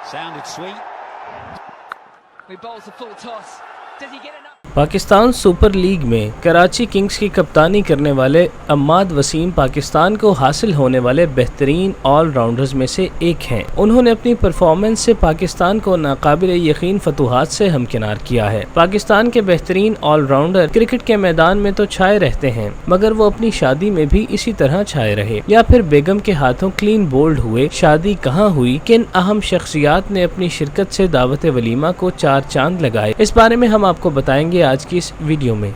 Sounded sweet. He bowls the full toss. Does he get enough? Pakistan super league میں Karachi Kings کی کپتانی کرنے والے عماد وسیم پاکستان کو حاصل ہونے والے بہترین آل راؤنڈرز میں سے ایک ہیں۔ انہوں نے اپنی پرفارمنس سے پاکستان کو ناقابل یقین فتوحات سے ہمکنار کیا ہے۔ پاکستان کے بہترین آل راؤنڈر کرکٹ کے میدان میں تو چھائے رہتے ہیں، مگر وہ اپنی شادی میں بھی اسی طرح چھائے رہے، یا پھر بیگم کے ہاتھوں کلین بولڈ ہوئے۔ شادی کہاں ہوئی، کن اہم شخصیات نے اپنی شرکت سے دعوت ولیمہ کو 4 چاند لگائے، اس بارے میں ہم آپ کو بتائیں گے آج کی اس ویڈیو میں۔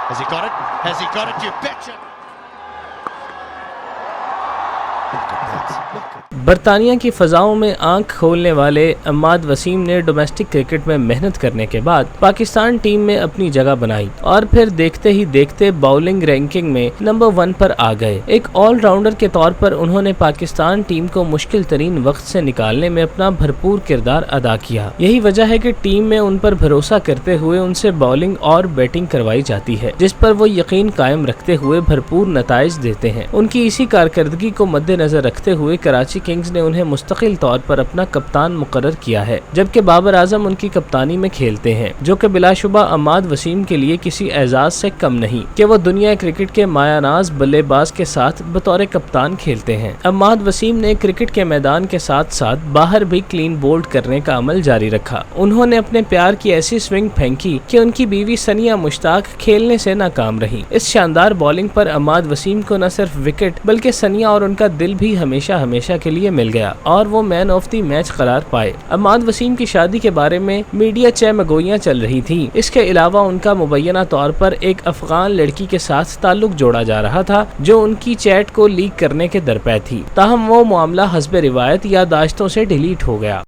Has he got it? Has he got it? You betcha. برطانیہ کی فضاؤں میں آنکھ کھولنے والے عماد وسیم نے ڈومیسٹک کرکٹ میں محنت کرنے کے بعد پاکستان ٹیم میں اپنی جگہ بنائی اور پھر دیکھتے ہی دیکھتے باؤلنگ رینکنگ میں نمبر 1 پر آ گئے۔ ایک آل راؤنڈر کے طور پر انہوں نے پاکستان ٹیم کو مشکل ترین وقت سے نکالنے میں اپنا بھرپور کردار ادا کیا۔ یہی وجہ ہے کہ ٹیم میں ان پر بھروسہ کرتے ہوئے ان سے باؤلنگ اور بیٹنگ کروائی جاتی ہے، جس پر وہ یقین قائم رکھتے ہوئے بھرپور نتائج دیتے ہیں۔ ان کی اسی کارکردگی کو مد نظر رکھتے ہوئے کراچی کنگز نے انہیں مستقل طور پر اپنا کپتان مقرر کیا ہے، جبکہ بابر اعظم ان کی کپتانی میں کھیلتے ہیں، جو کہ بلا شبہ عماد وسیم کے لیے کسی اعزاز سے کم نہیں کہ وہ دنیا کرکٹ کے مایہ ناز بلے باز کے ساتھ بطور کپتان کھیلتے ہیں۔ عماد وسیم نے کرکٹ کے میدان کے ساتھ ساتھ باہر بھی کلین بولڈ کرنے کا عمل جاری رکھا۔ انہوں نے اپنے پیار کی ایسی سوئنگ پھینکی کہ ان کی بیوی ثنیہ مشتاق کھیلنے سے ناکام رہی۔ اس شاندار بالنگ پر عماد وسیم کو نہ صرف وکٹ بلکہ ثنیہ اور ان کا دل بھی ہمیشہ کے لیے مل گیا اور وہ مین آف دی میچ قرار پائے۔ عماد وسیم کی شادی کے بارے میں میڈیا چہمگوئیاں چل رہی تھیں۔ اس کے علاوہ ان کا مبینہ طور پر ایک افغان لڑکی کے ساتھ تعلق جوڑا جا رہا تھا، جو ان کی چیٹ کو لیک کرنے کے درپے تھی، تاہم وہ معاملہ حسب روایت یادداشتوں سے ڈیلیٹ ہو گیا۔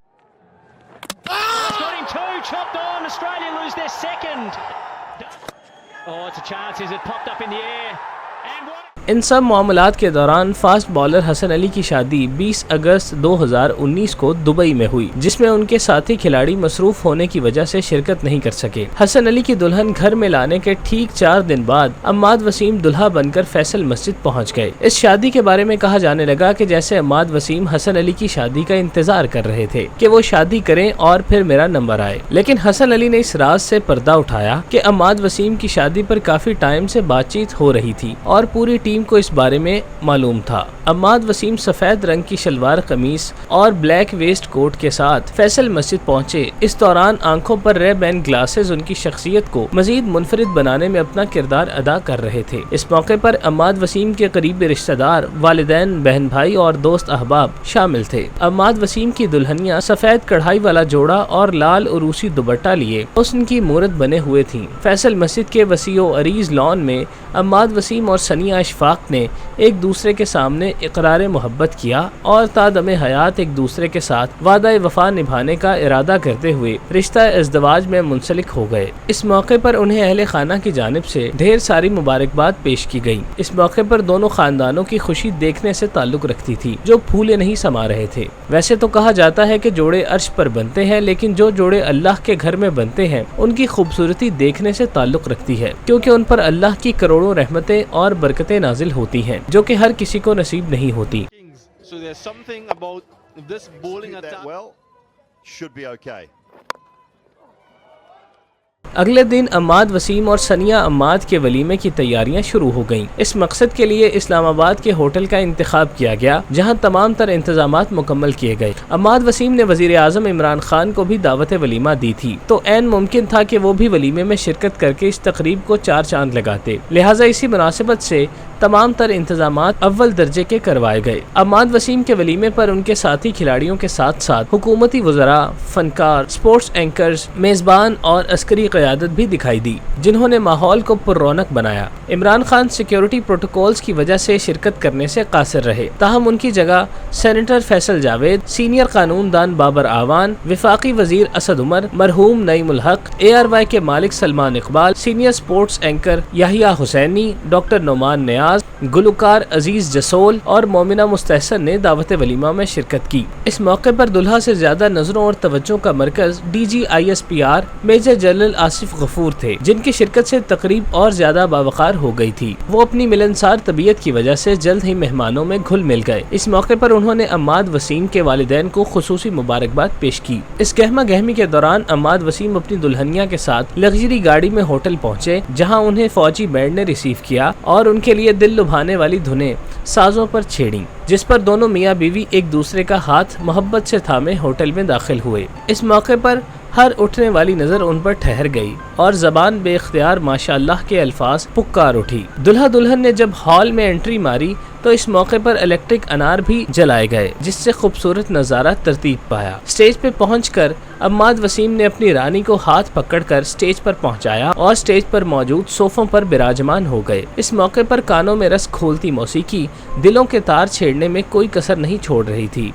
ان سب معاملات کے دوران فاسٹ بالر حسن علی کی شادی 20 اگست 2019 کو دبئی میں ہوئی، جس میں ان کے ساتھی کھلاڑی مصروف ہونے کی وجہ سے شرکت نہیں کر سکے۔ حسن علی کی دلہن گھر میں لانے کے ٹھیک 4 دن بعد عماد وسیم دلہا بن کر فیصل مسجد پہنچ گئے۔ اس شادی کے بارے میں کہا جانے لگا کہ جیسے عماد وسیم حسن علی کی شادی کا انتظار کر رہے تھے کہ وہ شادی کریں اور پھر میرا نمبر آئے، لیکن حسن علی نے اس راز سے پردہ اٹھایا کہ عماد وسیم کی شادی پر کافی ٹائم سے بات چیت ہو رہی تھی اور پوری ٹیم کو اس بارے میں معلوم تھا۔ عماد وسیم سفید رنگ کی شلوار قمیص اور بلیک ویسٹ کوٹ کے ساتھ فیصل مسجد پہنچے۔ اس دوران آنکھوں پر رے بین گلاسز ان کی شخصیت کو مزید منفرد بنانے میں اپنا کردار ادا کر رہے تھے۔ اس موقع پر عماد وسیم کے قریبی رشتہ دار، والدین، بہن بھائی اور دوست احباب شامل تھے۔ عماد وسیم کی دلہنیاں سفید کڑھائی والا جوڑا اور لال عروسی دوپٹہ لیے حسن کی مورت بنے ہوئے تھیں۔ فیصل مسجد کے وسیع و عریض لان میں عماد وسیم اور ثنیہ اشفاق نے ایک دوسرے کے سامنے اقرار محبت کیا اور تا دم حیات ایک دوسرے کے ساتھ وعدہ وفا نبھانے کا ارادہ کرتے ہوئے رشتہ ازدواج میں منسلک ہو گئے۔ اس موقع پر انہیں اہل خانہ کی جانب سے ڈھیر ساری مبارکباد پیش کی گئی۔ اس موقع پر دونوں خاندانوں کی خوشی دیکھنے سے تعلق رکھتی تھی، جو پھولے نہیں سما رہے تھے۔ ویسے تو کہا جاتا ہے کہ جوڑے عرش پر بنتے ہیں، لیکن جو جوڑے اللہ کے گھر میں بنتے ہیں ان کی خوبصورتی دیکھنے سے تعلق رکھتی ہے، کیونکہ ان پر اللہ کی کروڑوں رحمتیں اور برکتیں نازل ہوتی ہیں، جو کہ ہر کسی کو نصیب نہیں ہوتی۔ So there's something about this bowling attack. Well, should be okay. اگلے دن عماد وسیم اور ثنیہ عماد کے ولیمے کی تیاریاں شروع ہو گئیں۔ اس مقصد کے لیے اسلام آباد کے ہوٹل کا انتخاب کیا گیا، جہاں تمام تر انتظامات مکمل کیے گئے۔ عماد وسیم نے وزیر اعظم عمران خان کو بھی دعوت ولیمہ دی تھی، تو عین ممکن تھا کہ وہ بھی ولیمے میں شرکت کر کے اس تقریب کو 4 چاند لگاتے، لہٰذا اسی مناسبت سے تمام تر انتظامات اول درجے کے کروائے گئے۔ عماد وسیم کے ولیمے پر ان کے ساتھی کھلاڑیوں کے ساتھ ساتھ حکومتی وزراء، فنکار، سپورٹس اینکرز، میزبان اور عسکری قیادت بھی دکھائی دی، جنہوں نے ماحول کو پر رونق بنایا۔ عمران خان سیکیورٹی پروٹوکولز کی وجہ سے شرکت کرنے سے قاصر رہے، تاہم ان کی جگہ سینیٹر فیصل جاوید، سینئر قانون دان بابر آوان، وفاقی وزیر اسد عمر، مرحوم نعیم الحق، ARY کے مالک Salman Iqbal, senior sports anchor Yahya Hussaini, doctor Nauman Niaz, گلوکار عزیز جسول اور مومنہ مستحسن نے دعوت ولیمہ میں شرکت کی۔ اس موقع پر دلہا سے زیادہ نظروں اور توجہ کا مرکز DG ISPR major general Asif Ghafoor تھے، جن کی شرکت سے تقریب اور زیادہ باوقار ہو گئی تھی۔ وہ اپنی ملنسار طبیعت کی وجہ سے جلد ہی مہمانوں میں گھل مل گئے۔ اس موقع پر انہوں نے عماد وسیم کے والدین کو خصوصی مبارکباد پیش کی۔ اس گہما گہمی کے دوران عماد وسیم اپنی دلہنیا کے ساتھ لگژری گاڑی میں ہوٹل پہنچے، جہاں انہیں فوجی بینڈ نے ریسیو کیا اور ان کے لیے دل لبھانے والی دھنیں سازوں پر چھیڑیں، جس پر دونوں میاں بیوی ایک دوسرے کا ہاتھ محبت سے تھامے ہوٹل میں داخل ہوئے۔ اس موقع پر ہر اٹھنے والی نظر ان پر ٹھہر گئی اور زبان بے اختیار ماشاءاللہ کے الفاظ پکار اٹھی۔ دلہا دلہن نے جب ہال میں انٹری ماری تو اس موقع پر الیکٹرک انار بھی جلائے گئے، جس سے خوبصورت نظارہ ترتیب پایا۔ سٹیج پہ پہنچ کر عماد وسیم نے اپنی رانی کو ہاتھ پکڑ کر سٹیج پر پہنچایا اور سٹیج پر موجود صوفوں پر براجمان ہو گئے۔ اس موقع پر کانوں میں رس کھولتی موسیقی دلوں کے تار چھیڑنے میں کوئی کسر نہیں چھوڑ رہی تھی۔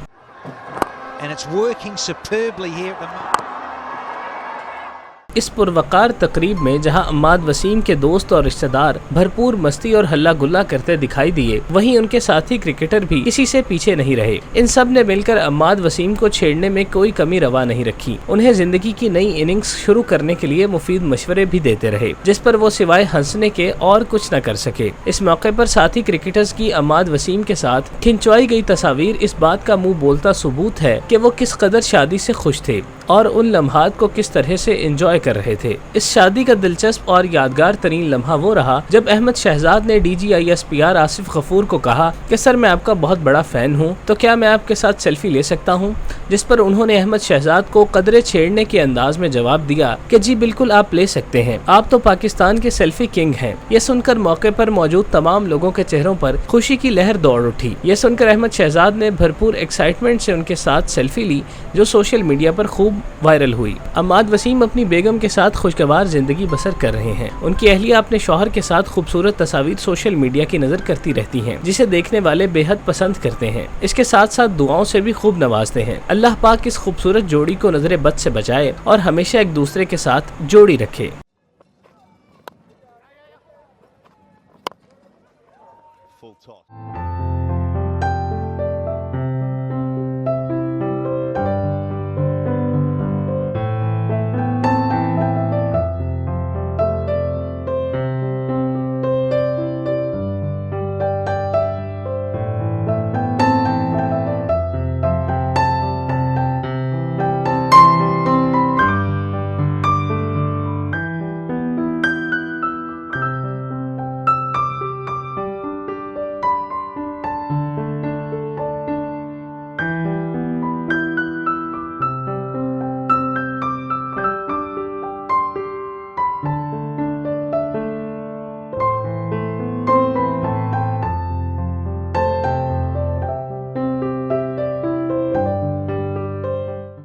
And it's working superbly here at the moment. اس پروقار تقریب میں جہاں عماد وسیم کے دوست اور رشتہ دار بھرپور مستی اور ہلا گلا کرتے دکھائی دیے، وہیں ان کے ساتھی کرکٹر بھی کسی سے پیچھے نہیں رہے۔ ان سب نے مل کر عماد وسیم کو چھیڑنے میں کوئی کمی روا نہیں رکھی، انہیں زندگی کی نئی اننگز شروع کرنے کے لیے مفید مشورے بھی دیتے رہے، جس پر وہ سوائے ہنسنے کے اور کچھ نہ کر سکے۔ اس موقع پر ساتھی کرکٹرز کی عماد وسیم کے ساتھ کھنچوائی گئی تصاویر اس بات کا منہ بولتا ثبوت ہے کہ وہ کس قدر شادی سے خوش تھے اور ان لمحات کو کس طرح سے انجوائے کر رہے تھے۔ اس شادی کا دلچسپ اور یادگار ترین لمحہ وہ رہا جب احمد شہزاد نے DGISPR آصف غفور کو کہا کہ سر میں آپ کا بہت بڑا فین ہوں، تو کیا میں آپ کے ساتھ سیلفی لے سکتا ہوں؟ جس پر انہوں نے احمد شہزاد کو قدرے چھیڑنے کے انداز میں جواب دیا کہ جی بالکل آپ لے سکتے ہیں، آپ تو پاکستان کے سیلفی کنگ ہیں۔ یہ سن کر موقع پر موجود تمام لوگوں کے چہروں پر خوشی کی لہر دوڑ اٹھی۔ یہ سن کر احمد شہزاد نے بھرپور ایکسائٹمنٹ سے ان کے ساتھ سیلفی لی، جو سوشل میڈیا پر خوب وائرل ہوئی۔ عماد وسیم اپنی بیگم کے ساتھ خوشگوار زندگی بسر کر رہے ہیں۔ ان کی اہلیہ اپنے شوہر کے ساتھ خوبصورت تصاویر سوشل میڈیا کی نظر کرتی رہتی ہیں، جسے دیکھنے والے بے حد پسند کرتے ہیں۔ اس کے ساتھ ساتھ دعاؤں سے بھی خوب نوازتے ہیں۔ اللہ پاک اس خوبصورت جوڑی کو نظر بد سے بچائے اور ہمیشہ ایک دوسرے کے ساتھ جوڑی رکھے۔ Full toss.